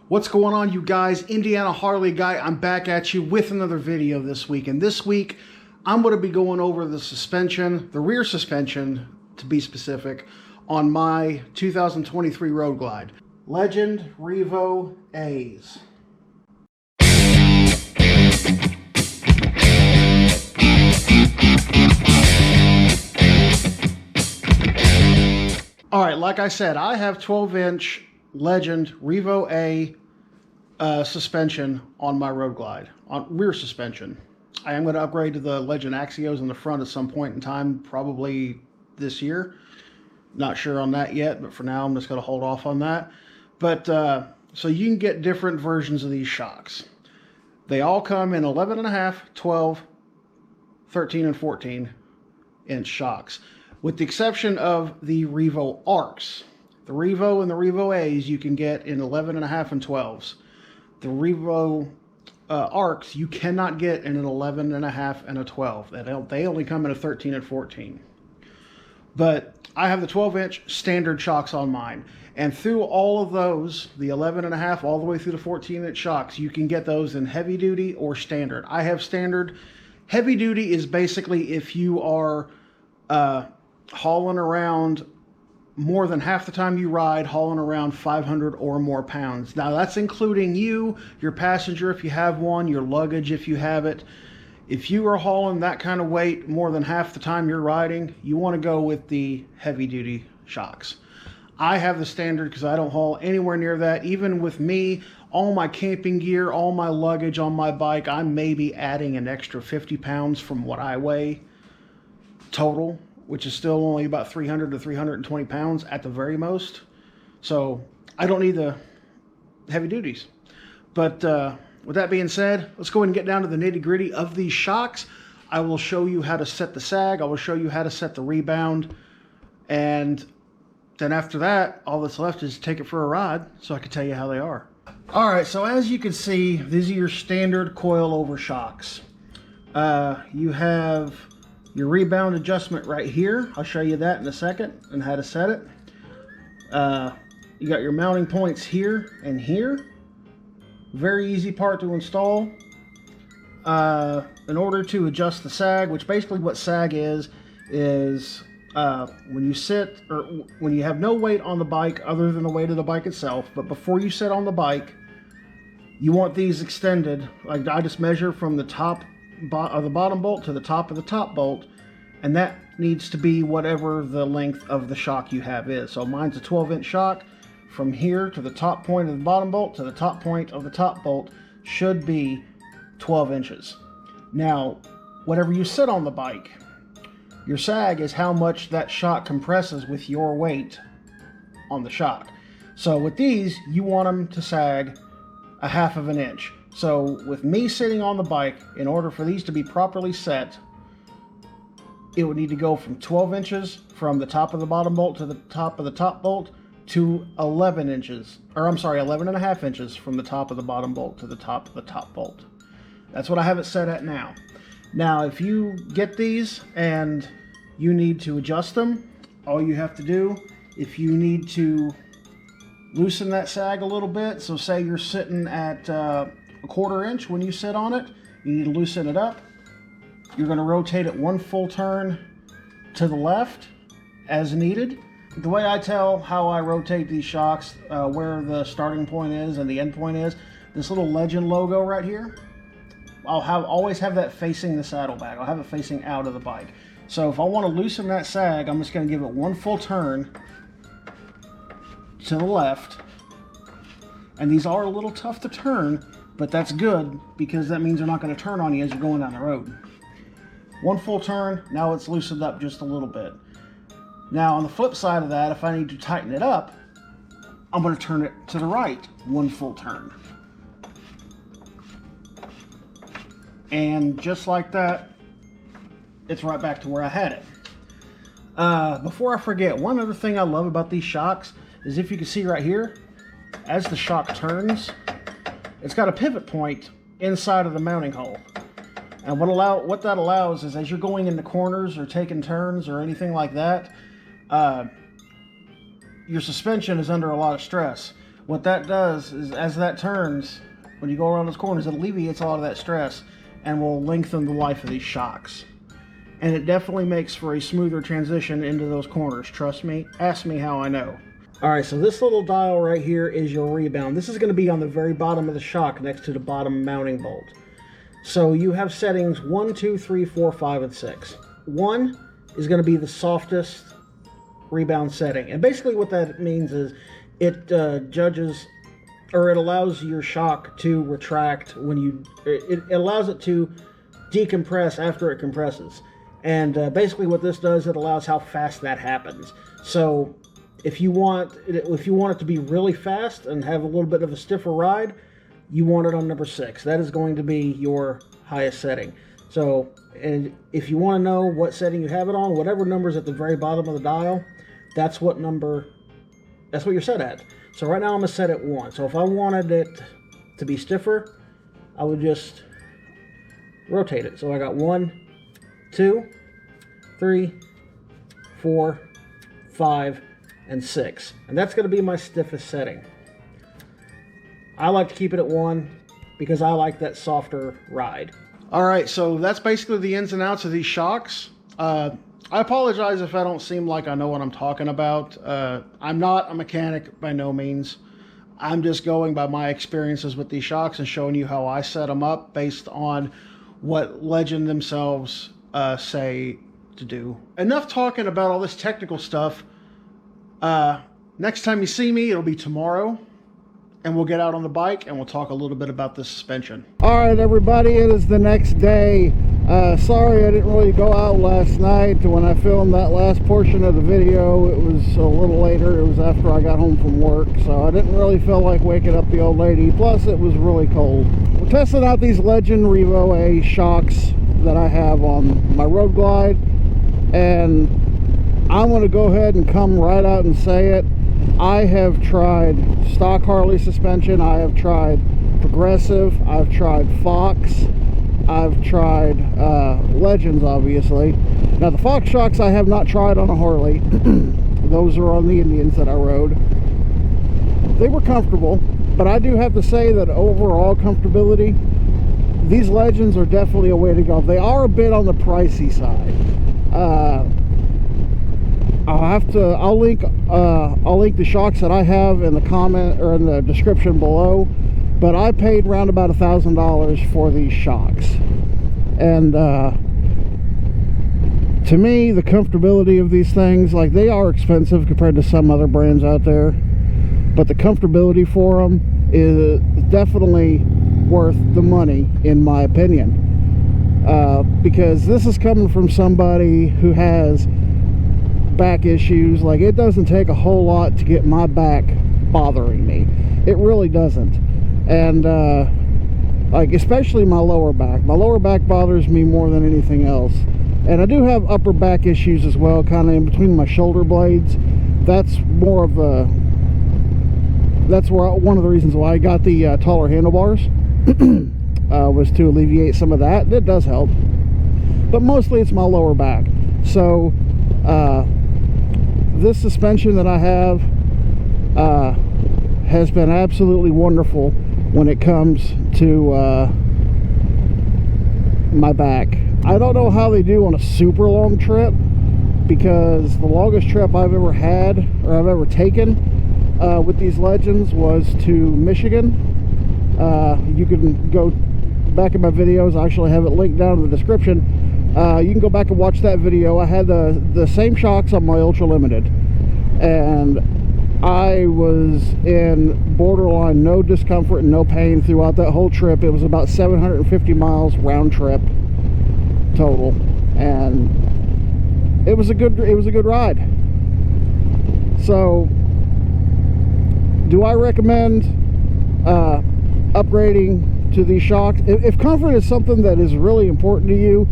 What's going on, you guys? Indiana Harley guy. I'm back at you with another video this week. And this week, I'm going to be going over the suspension, the rear suspension, to be specific, on my 2023 Road Glide. Legend Revo-A's. All right, like I said, I have 12-inch Legend Revo-A suspension on my Road Glide, on rear suspension. I am going to upgrade to the Legend Axios in the front at some point in time, probably this year. Not sure on that yet, but for now I'm just going to hold off on that. But so you can get different versions of these shocks. They all come in 11.5, 12, 13, and 14 inch shocks, with the exception of the Revo Arcs. The Revo and the Revo-A's you can get in 11.5 and 12s. The Revo Arcs you cannot get in an 11.5 and a 12. They only come in a 13 and 14. But I have the 12-inch standard shocks on mine. And through all of those, the 11.5 all the way through the 14-inch shocks, you can get those in heavy duty or standard. I have standard. Heavy duty is basically if you are hauling around more than half the time you ride, hauling around 500 or more pounds. Now that's including you, your passenger if you have one, your luggage if you have it. If you are hauling that kind of weight more than half the time you're riding, you want to go with the heavy duty shocks. I have the standard because I don't haul anywhere near that. Even with me, all my camping gear, all my luggage on my bike, I'm maybe adding an extra 50 pounds from what I weigh total, which is still only about 300 to 320 pounds at the very most. So I don't need the heavy duties. But with that being said, let's go ahead and get down to the nitty gritty of these shocks. I will show you how to set the sag. I will show you how to set the rebound. And then after that, all that's left is take it for a ride so I can tell you how they are. All right, so as you can see, these are your standard coil-over shocks. You have your rebound adjustment right here. I'll show you that in a second and how to set it. You got your mounting points here and here. Very easy part to install. In order to adjust the sag, which basically what sag is when you sit, or when you have no weight on the bike other than the weight of the bike itself, but before you sit on the bike, you want these extended. Like I just measure from the top of the bottom bolt to the top of the top bolt, and that needs to be whatever the length of the shock you have is. So mine's a 12-inch shock. From here to the top point of the bottom bolt to the top point of the top bolt should be 12 inches. Now, whatever you sit on the bike, your sag is how much that shock compresses with your weight on the shock. So with these, you want them to sag a 1/2 inch. So with me sitting on the bike, in order for these to be properly set, it would need to go from 12 inches from the top of the bottom bolt to the top of the top bolt to 11 inches, or I'm sorry, 11.5 inches from the top of the bottom bolt to the top of the top bolt. That's what I have it set at now. Now, if you get these and you need to adjust them, all you have to do, if you need to loosen that sag a little bit, so say you're sitting at a 1/4 inch when you sit on it, you need to loosen it up. You're going to rotate it 1 full turn to the left as needed. The way I tell how I rotate these shocks, where the starting point is and the end point is, this little Legend logo right here, I'll always have that facing the saddlebag. I'll have it facing out of the bike. So if I want to loosen that sag, I'm just going to give it 1 full turn to the left. And these are a little tough to turn, but that's good because that means they're not going to turn on you as you're going down the road. 1 full turn, now it's loosened up just a little bit. Now on the flip side of that, if I need to tighten it up, I'm going to turn it to the right 1 full turn. And just like that, it's right back to where I had it. Before I forget, one other thing I love about these shocks is, if you can see right here, as the shock turns, it's got a pivot point inside of the mounting hole. And what that allows is, as you're going into corners or taking turns or anything like that, your suspension is under a lot of stress. What that does is, as that turns, when you go around those corners, it alleviates a lot of that stress and will lengthen the life of these shocks. And it definitely makes for a smoother transition into those corners. Trust me. Ask me how I know. Alright, so this little dial right here is your rebound. This is going to be on the very bottom of the shock next to the bottom mounting bolt. So you have settings 1, 2, 3, 4, 5, and 6. 1 is going to be the softest rebound setting. And basically what that means is it judges, or it allows your shock to retract when you, it allows it to decompress after it compresses. And basically what this does, it allows how fast that happens. So if you want it to be really fast and have a little bit of a stiffer ride, you want it on number 6. That is going to be your highest setting. So, and if you want to know what setting you have it on, whatever number's at the very bottom of the dial, that's what you're set at. So right now I'm going to set it 1. So if I wanted it to be stiffer, I would just rotate it. So I got 1, 2, 3, 4, 5, and 6. And that's going to be my stiffest setting. I like to keep it at 1 because I like that softer ride. Alright, so that's basically the ins and outs of these shocks. I apologize if I don't seem like I know what I'm talking about. I'm not a mechanic by no means. I'm just going by my experiences with these shocks and showing you how I set them up based on what Legend themselves say to do. Enough talking about all this technical stuff. Next time you see me, it'll be tomorrow. And we'll get out on the bike and we'll talk a little bit about the suspension. Alright everybody, it is the next day. Sorry I didn't really go out last night. When I filmed that last portion of the video, it was a little later. It was after I got home from work, so I didn't really feel like waking up the old lady. Plus it was really cold. We're testing out these Legend Revo-A shocks that I have on my Road Glide, and I'm going to go ahead and come right out and say it. I have tried stock Harley suspension, I have tried progressive, I've tried Fox, I've tried Legends, obviously. Now the Fox shocks I have not tried on a Harley. Those are on the Indians that I rode. They were comfortable, but I do have to say that overall comfortability, these Legends are definitely a way to go. They are a bit on the pricey side. I'll link the shocks that I have in the comment or in the description below, but I paid around about $1,000 for these shocks, and to me the comfortability of these things, like, they are expensive compared to some other brands out there, but the comfortability for them is definitely worth the money in my opinion, because this is coming from somebody who has back issues. Like, it doesn't take a whole lot to get my back bothering me. It really doesn't. And like, especially my lower back. My lower back bothers me more than anything else. And I do have upper back issues as well, kind of in between my shoulder blades. That's more of a, that's where one of the reasons why I got the taller handlebars was to alleviate some of that. It does help, but mostly it's my lower back. So this suspension that I have has been absolutely wonderful when it comes to my back. I don't know how they do on a super long trip, because the longest trip I've ever had, or I've ever taken with these Legends, was to Michigan. You can go back in my videos. I actually have it linked down in the description. You can go back and watch that video. I had the same shocks on my Ultra Limited, and I was in borderline no discomfort and no pain throughout that whole trip. It was about 750 miles round trip total, and it was a good ride. So, do I recommend upgrading to these shocks? If comfort is something that is really important to you,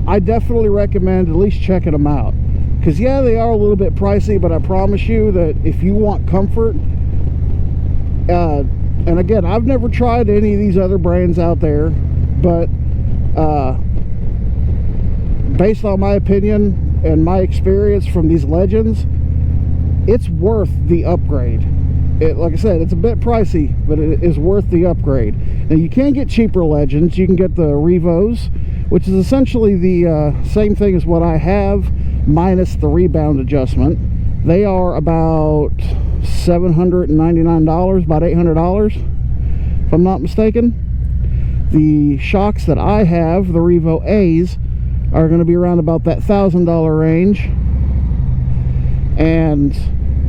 I definitely recommend at least checking them out. Because yeah, they are a little bit pricey, but I promise you that if you want comfort, and again, I've never tried any of these other brands out there, but based on my opinion and my experience from these Legends, it's worth the upgrade. like I said, it's a bit pricey, but it is worth the upgrade. Now, you can get cheaper Legends. You can get the Revos, which is essentially the same thing as what I have, minus the rebound adjustment. They are about $799, about $800, if I'm not mistaken. The shocks that I have, the Revo-A's, are going to be around about that $1,000 range. And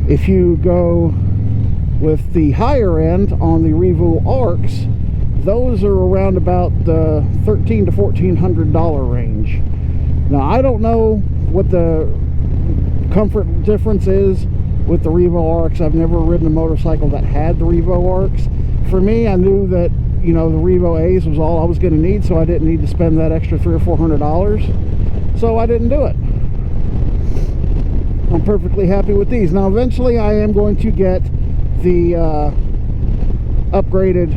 if you go with the higher end on the Revo Arcs, those are around about the $1,300 to $1,400 range. Now, I don't know what the comfort difference is with the Revo Arcs. I've never ridden a motorcycle that had the Revo Arcs. For me, I knew that, you know, the Revo-A's was all I was going to need, so I didn't need to spend that extra $300 or $400, so I didn't do it. I'm perfectly happy with these. Now, eventually I am going to get the upgraded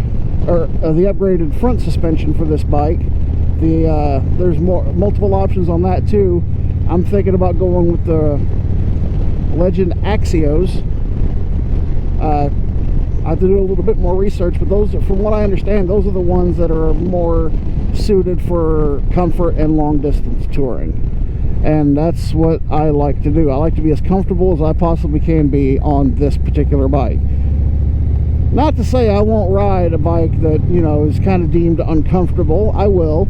front suspension for this bike. There's multiple options on that too. I'm thinking about going with the Legend Axios. I have to do a little bit more research, but those are, from what I understand, those are the ones that are more suited for comfort and long distance touring. And that's what I like to do. I like to be as comfortable as I possibly can be on this particular bike. Not to say I won't ride a bike that, you know, is kind of deemed uncomfortable. I will.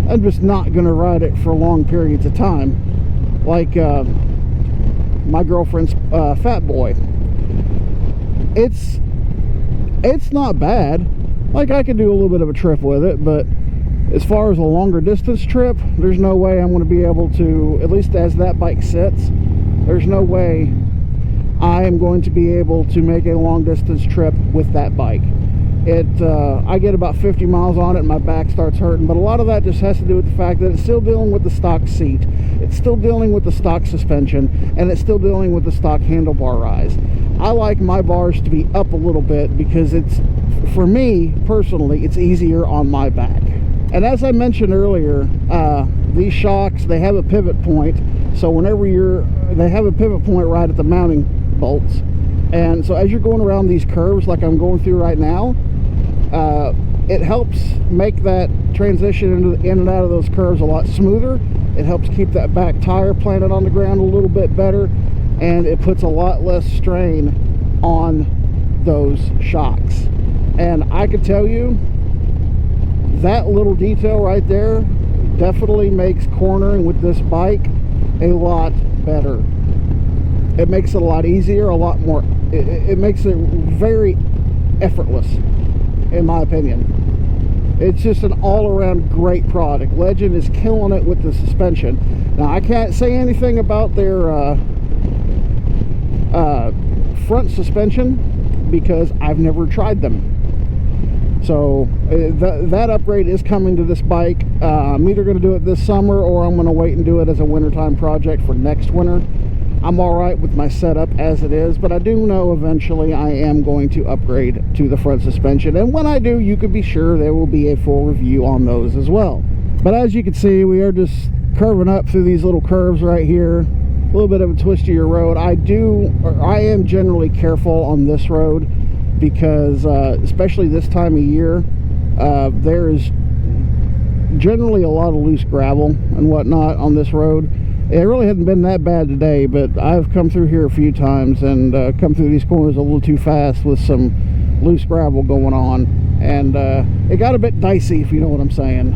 I'm just not going to ride it for long periods of time. Like my girlfriend's Fat Boy. It's not bad. Like, I could do a little bit of a trip with it, but as far as a longer distance trip, there's no way I'm going to be able to, at least as that bike sits, there's no way I am going to be able to make a long distance trip with that bike. I get about 50 miles on it and my back starts hurting, but a lot of that just has to do with the fact that it's still dealing with the stock seat, it's still dealing with the stock suspension, and it's still dealing with the stock handlebar rise. I like my bars to be up a little bit because it's, for me personally, it's easier on my back. And as I mentioned earlier, these shocks, they have a pivot point, so whenever they have a pivot point right at the mounting bolts, and so as you're going around these curves like I'm going through right now, it helps make that transition in and out of those curves a lot smoother. It helps keep that back tire planted on the ground a little bit better, and it puts a lot less strain on those shocks. And I can tell you, that little detail right there definitely makes cornering with this bike a lot better. It makes it a lot easier, a lot more, it makes it very effortless, in my opinion. It's just an all-around great product. Legend is killing it with the suspension. Now, I can't say anything about their front suspension because I've never tried them. So that upgrade is coming to this bike. I'm either going to do it this summer or I'm going to wait and do it as a wintertime project for next winter. I'm alright with my setup as it is, but I do know eventually I am going to upgrade to the front suspension, and when I do, you can be sure there will be a full review on those as well. But as you can see, we are just curving up through these little curves right here, a little bit of a twistier road. I am generally careful on this road because especially this time of year, there is generally a lot of loose gravel and whatnot on this road. It really hasn't been that bad today, but I've come through here a few times and come through these corners a little too fast with some loose gravel going on, and it got a bit dicey, if you know what I'm saying.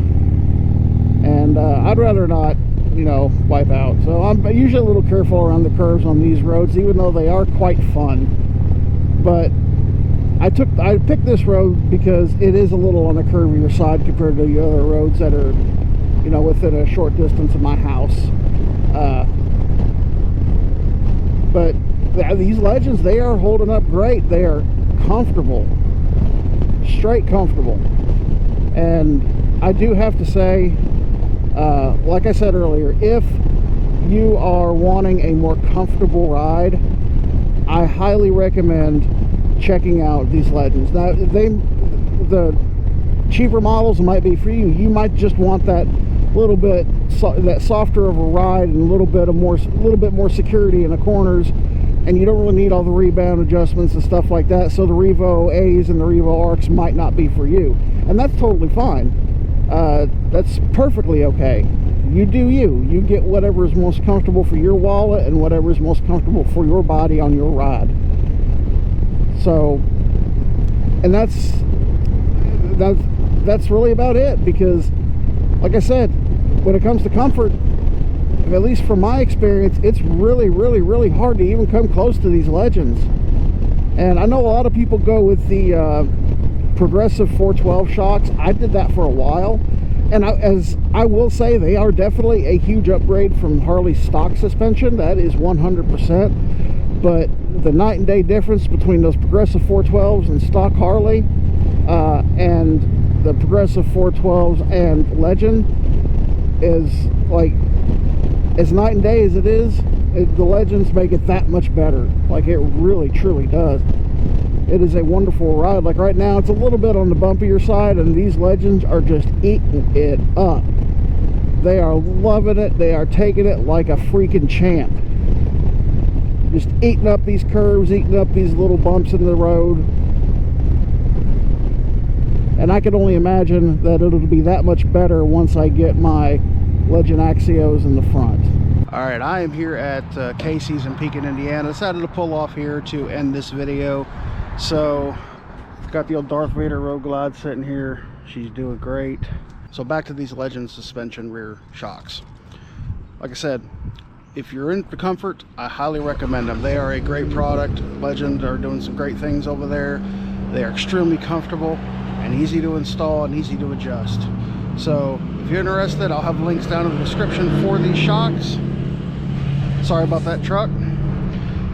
And I'd rather not, you know, wipe out. So I'm usually a little careful around the curves on these roads, even though they are quite fun. But I picked this road because it is a little on the curvier side compared to the other roads that are, you know, within a short distance of my house. But these Legends, they are holding up great. They are comfortable, straight comfortable. And I do have to say, like I said earlier, if you are wanting a more comfortable ride, I highly recommend checking out these Legends. Now, the cheaper models might be for you. You might just want that little bit that softer of a ride and a little bit more security in the corners, and you don't really need all the rebound adjustments and stuff like that, so the Revo-A's and the Revo-Arcs might not be for you, and that's totally fine. That's perfectly okay. You do you. You get whatever is most comfortable for your wallet and whatever is most comfortable for your body on your ride. So, and that's really about it, because like I said, when it comes to comfort, at least from my experience, it's really hard to even come close to these Legends. And I know a lot of people go with the progressive 412 shocks. I did that for a while, and as I will say, they are definitely a huge upgrade from Harley's stock suspension. That is 100%. But the night and day difference between those progressive 412s and stock Harley, and the progressive 412s and Legend, is like as night and day as it is. The Legends make it that much better. Like, it really truly does. It is a wonderful ride. Like right now, it's a little bit on the bumpier side, and these Legends are just eating it up. They are loving it. They are taking it like a freaking champ. Just eating up these curves, eating up these little bumps in the road. And I can only imagine that it'll be that much better once I get my Legend Axios in the front. All right, I am here at Casey's in Pekin, Indiana. Decided to pull off here to end this video. So, got the old Darth Vader Road Glide sitting here. She's doing great. So back to these Legend suspension rear shocks. Like I said, if you're into comfort, I highly recommend them. They are a great product. Legend are doing some great things over there. They are extremely comfortable and easy to install and easy to adjust. So if you're interested, I'll have links down in the description for these shocks. Sorry about that truck,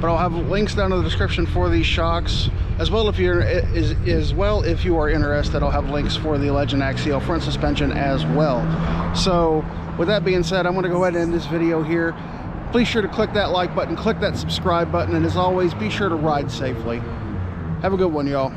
but I'll have links down in the description for these shocks, as well if you're if you are interested. I'll have links for the Legend Axio front suspension as well. So with that being said, I'm going to go ahead and end this video here. Please sure to click that like button, click that subscribe button, and as always, be sure to ride safely. Have a good one, y'all.